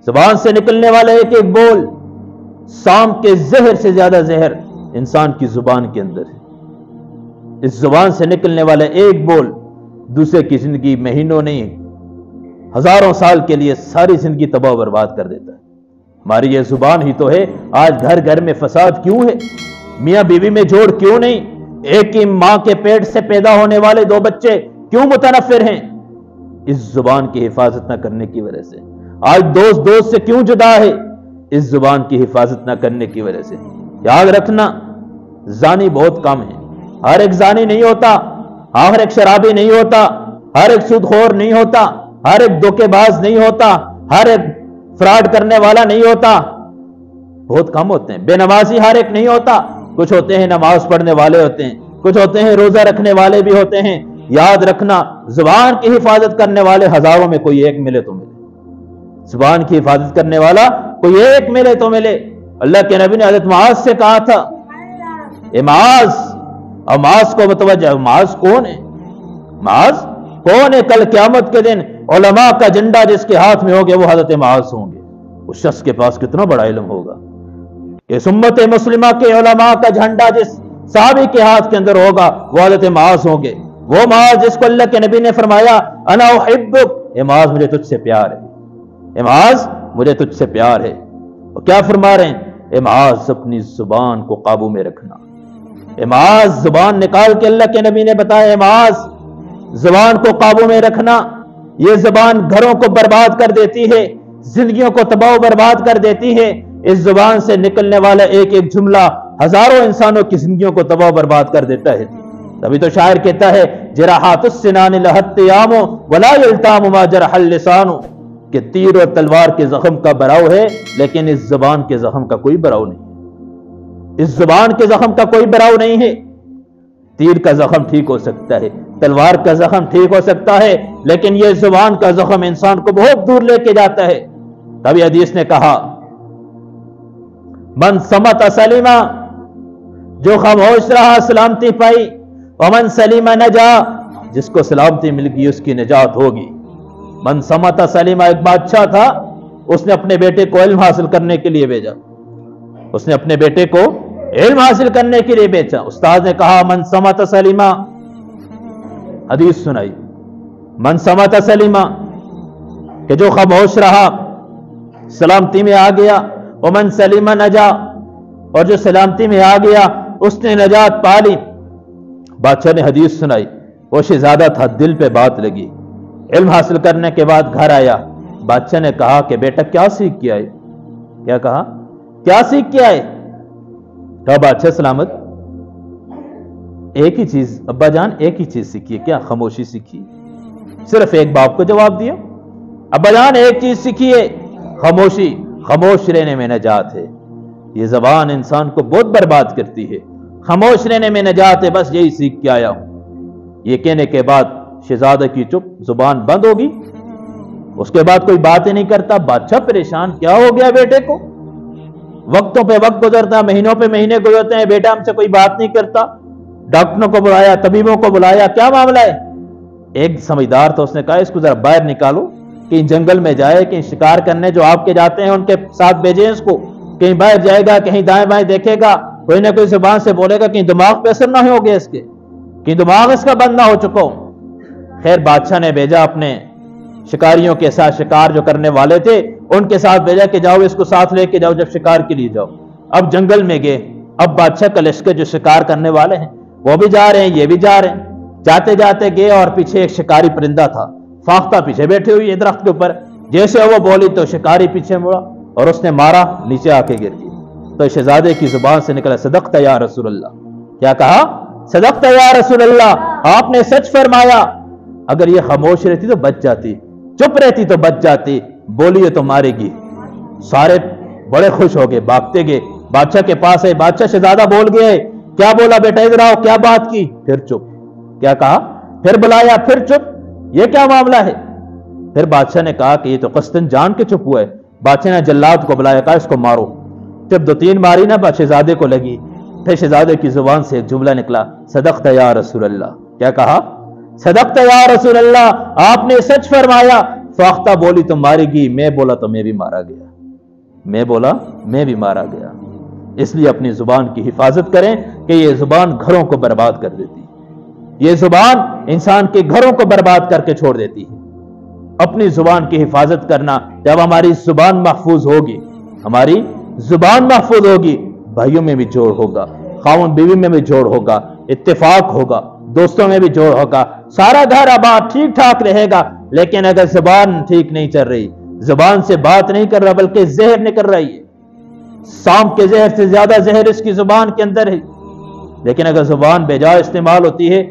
زبان سے نکلنے والا ایک ایک بول سام کے زہر سے زیادہ زہر انسان کی زبان کے اندر ہے۔ اس زبان سے نکلنے والا ایک بول دوسرے کی زندگی مہینوں نہیں ہزاروں سال کے لیے ساری زندگی تباہ و برباد کر دیتا ہے۔ ہماری یہ زبان ہی تو ہے آج گھر گھر میں فساد کیوں ہے، میاں بیوی میں جوڑ کیوں نہیں، ایک ہی ماں کے پیٹ سے پیدا ہونے والے دو بچے کیوں متنفر ہیں، اس زبان کی حفاظت نہ کرنے کی وجہ سے۔ آج دوست دوست سے کیوں جدا ہے، اس زبان کی حفاظت نہ کرنے کی وجہ سے۔ یاد رکھنا زانی بہت کم ہے، ہر ایک زانی نہیں ہوتا، ہر ایک شرابی نہیں ہوتا، ہر ایک سود خور نہیں ہوتا، ہر ایک دھوکے باز نہیں ہوتا، ہر ایک فراڈ کرنے والا نہیں ہوتا، بہت کم ہوتے ہیں۔ بے نمازی ہر ایک نہیں ہوتا، کچھ ہوتے ہیں نماز پڑھنے والے ہوتے ہیں، کچھ ہوتے ہیں روزہ رکھنے والے بھی ہوتے ہیں۔ یاد رکھنا زبان کی حفاظت کرنے والے ہزاروں میں کوئی ایک ملے تو ملے، زبان کی حفاظت کرنے والا کوئی ایک ملے تو ملے۔ اللہ کے نبی نے حضرت معاذ سے کہا تھا اے معاذ، اور معاذ کو متوجہ، معاذ کون ہے، معاذ کون ہے؟ کل قیامت کے دن علماء کا جھنڈا جس کے ہاتھ میں ہوگا وہ حضرت معاذ ہوں گے۔ اس شخص کے پاس کتنا بڑا علم ہوگا۔ اس امت مسلمہ کے علماء کا جھنڈا جس صحابی کے ہاتھ کے اندر ہوگا وہ حضرت معاذ ہوں گے، وہ معاذ جس کو اللہ کے نبی نے فرمایا انا احبک، اے معاذ مجھے تجھ سے پیار ہے، اے معاذ مجھے تجھ سے پیار ہے۔ اور کیا فرما رہے ہیں؟ اے معاذ اپنی زبان کو قابو میں رکھنا، اے معاذ زبان نکال کے اللہ کے نبی نے بتایا اے معاذ زبان کو قابو میں رکھنا۔ یہ زبان گھروں کو برباد کر دیتی ہے، زندگیوں کو تباہ و برباد کر دیتی ہے۔ اس زبان سے نکلنے والا ایک ایک جملہ ہزاروں انسانوں کی زندگیوں کو تباہ و برباد کر دیتا ہے۔ تبھی تو شاعر کہتا ہے جراحات السنان لہت یام ولا یلتام ما جرح اللسان، کہ تیر اور تلوار کے زخم کا براؤ ہے لیکن اس زبان کے زخم کا کوئی براؤ نہیں، اس زبان کے زخم کا کوئی براؤ نہیں ہے۔ تیر کا زخم ٹھیک ہو سکتا ہے، تلوار کا زخم ٹھیک ہو سکتا ہے، لیکن یہ زبان کا زخم انسان کو بہت دور لے کے جاتا ہے۔ تبھی حدیث نے کہا من صمت سلیما، جو خاموش رہا سلامتی پائی، ومن سلیما نجا، جس کو سلامتی مل گئی اس کی نجات ہوگی۔ من صمت سلیما، ایک بادشاہ تھا، اس نے اپنے بیٹے کو علم حاصل کرنے کے لیے بھیجا، اس نے اپنے بیٹے کو علم حاصل کرنے کے لیے بھیجا۔ استاد نے کہا من صمت سلیما، حدیث سنائی من صمت سلیما، کہ جو خاموش رہا سلامتی میں آ گیا، ومن سلیما نجا، اور جو سلامتی میں آ گیا اس نے نجات پا لی۔ بادشاہ نے حدیث سنائی، وہ شہزادہ تھا، دل پہ بات لگی۔ علم حاصل کرنے کے بعد گھر آیا، بادشاہ نے کہا کہ بیٹا کیا سیکھ کے آئے؟ کیا کہا؟ کیا سیکھ کے آئے؟ کہا بادشاہ سلامت، ایک ہی چیز ابا جان، ایک ہی چیز سیکھی ہے۔ کیا؟ خاموشی سیکھی، صرف ایک باپ کو جواب دیا۔ ابا جان ایک چیز سیکھی ہے، خاموشی، خاموش رہنے میں نجات ہے۔ یہ زبان انسان کو بہت برباد کرتی ہے، خاموش رہنے میں نجات ہے، بس یہی سیکھ کے آیا ہوں۔ یہ کہنے کے بعد شہزادہ کی چپ، زبان بند ہوگی، اس کے بعد کوئی بات ہی نہیں کرتا۔ بادشاہ پریشان، کیا ہو گیا بیٹے کو؟ وقتوں پہ وقت گزرتا، مہینوں پہ مہینے گزرتے ہیں، بیٹا ہم سے کوئی بات نہیں کرتا۔ ڈاکٹروں کو بلایا، طبیبوں کو بلایا، کیا معاملہ ہے؟ ایک سمجھدار تھا، اس نے کہا اس کو ذرا باہر نکالو، کہیں جنگل میں جائے، کہیں شکار کرنے جو آپ کے جاتے ہیں ان کے ساتھ بھیجیں اس کو، کہیں باہر جائے گا، کہیں دائیں بائیں دیکھے گا، کوئی نہ کوئی زبان سے بولے گا، کہیں دماغ پہ اثر نہ ہو گیا اس کے، کہیں دماغ اس کا بند نہ ہو چکا ہو۔ خیر بادشاہ نے بھیجا اپنے شکاریوں کے ساتھ، شکار جو کرنے والے تھے ان کے ساتھ بھیجا کہ جاؤ اس کو ساتھ لے کے جاؤ جب شکار کے لیے جاؤ۔ اب جنگل میں گئے، اب بادشاہ کا لشکر جو شکار کرنے والے ہیں وہ بھی جا رہے ہیں، یہ بھی جا رہے ہیں۔ جاتے جاتے گئے اور پیچھے ایک شکاری پرندہ تھا، فاختہ پیچھے بیٹھے ہوئی ہے درخت کے اوپر، جیسے وہ بولی تو شکاری پیچھے مڑا اور اس نے مارا، نیچے آ کے گر گئی۔ تو شہزادے کی زبان سے نکلا صدقت یا رسول اللہ۔ کیا کہا؟ صدقت یا رسول اللہ، آپ نے سچ فرمایا۔ اگر یہ خاموش رہتی تو بچ جاتی، چپ رہتی تو بچ جاتی، بولی تو مارے گی۔ سارے بڑے خوش ہو گئے، بھاگتے گئے بادشاہ کے پاس ہے۔ بادشاہ شہزادہ بول گئے، کیا بولا بیٹا؟ ادھر آؤ، کیا بات کی؟ پھر چپ۔ کیا کہا؟ پھر بلایا، پھر چپ، یہ کیا معاملہ ہے؟ پھر بادشاہ نے کہا کہ یہ تو قصدن جان کے چپ ہوا ہے۔ بادشاہ نے جلاد کو بلایا، کہا اس کو مارو۔ جب 2-3 ماری نا شہزادے کو لگی، پھر شہزادے کی زبان سے ایک جملہ نکلا، صدقت یا رسول اللہ۔ کیا کہا؟ صدقت یا رسول اللہ، آپ نے سچ فرمایا۔ فاختہ بولی تو ماری گئی، میں بولا تو میں بھی مارا گیا، میں بولا میں بھی مارا گیا۔ اس لیے اپنی زبان کی حفاظت کریں کہ یہ زبان گھروں کو برباد کر دیتی ہے، یہ زبان انسان کے گھروں کو برباد کر کے چھوڑ دیتی ہے۔ اپنی زبان کی حفاظت کرنا، جب ہماری زبان محفوظ ہوگی، ہماری زبان محفوظ ہوگی، بھائیوں میں بھی جوڑ ہوگا، خاوند بیوی میں بھی جوڑ ہوگا، اتفاق ہوگا، دوستوں میں بھی جوڑ ہوگا، سارا گھر آباد ٹھیک ٹھاک رہے گا۔ لیکن اگر زبان ٹھیک نہیں چل رہی، زبان سے بات نہیں کر رہا بلکہ زہر نکل رہی ہے، سانپ کے زہر سے زیادہ زہر اس کی زبان کے اندر ہے، لیکن اگر زبان بے جا استعمال ہوتی ہے